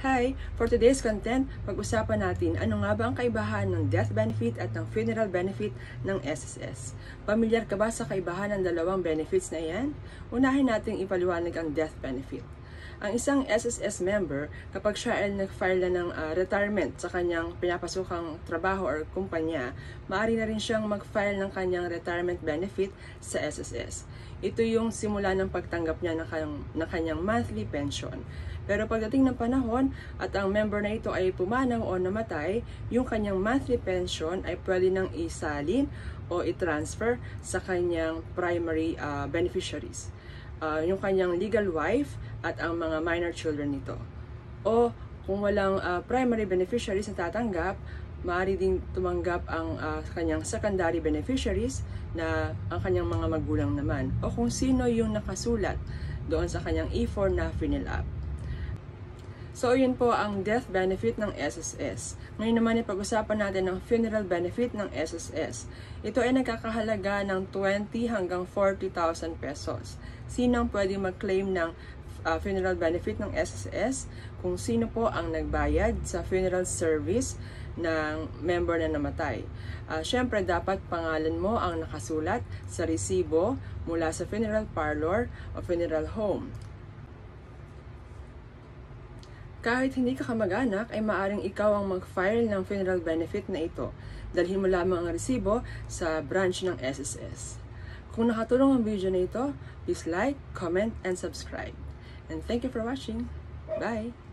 Hi! For today's content, pag-usapan natin ano nga ba ang kaibahan ng death benefit at ng funeral benefit ng SSS. Pamilyar ka ba sa kaibahan ng dalawang benefits na yan? Unahin nating ipaliwanag ang death benefit. Ang isang SSS member, kapag siya ay nag-file na ng retirement sa kanyang pinapasukang trabaho or kumpanya, maaari na rin siyang mag-file ng kanyang retirement benefit sa SSS. Ito yung simula ng pagtanggap niya ng kanyang monthly pension. Pero pagdating ng panahon at ang member na ito ay pumanaw o namatay, yung kanyang monthly pension ay pwede nang isalin o i-transfer sa kanyang primary beneficiaries. Yung kanyang legal wife at ang mga minor children nito. O kung walang primary beneficiaries na tatanggap, maaari din tumanggap ang kanyang secondary beneficiaries na ang kanyang mga magulang naman. O kung sino yung nakasulat doon sa kanyang E4 na fill up. So, yun po ang death benefit ng SSS. Ngayon naman pag-usapan natin ang funeral benefit ng SSS. Ito ay nagkakahalaga ng 20 hanggang 40,000 pesos. Sino ang pwede mag-claim ng funeral benefit ng SSS? Kung sino po ang nagbayad sa funeral service ng member na namatay. Siyempre, dapat pangalan mo ang nakasulat sa resibo mula sa funeral parlor o funeral home. Kahit hindi ka kamag-anak, ay maaaring ikaw ang mag-file ng funeral benefit na ito. Dalhin mo lamang ang resibo sa branch ng SSS. Kung nakatulong ang video na ito, please like, comment, and subscribe. And thank you for watching. Bye!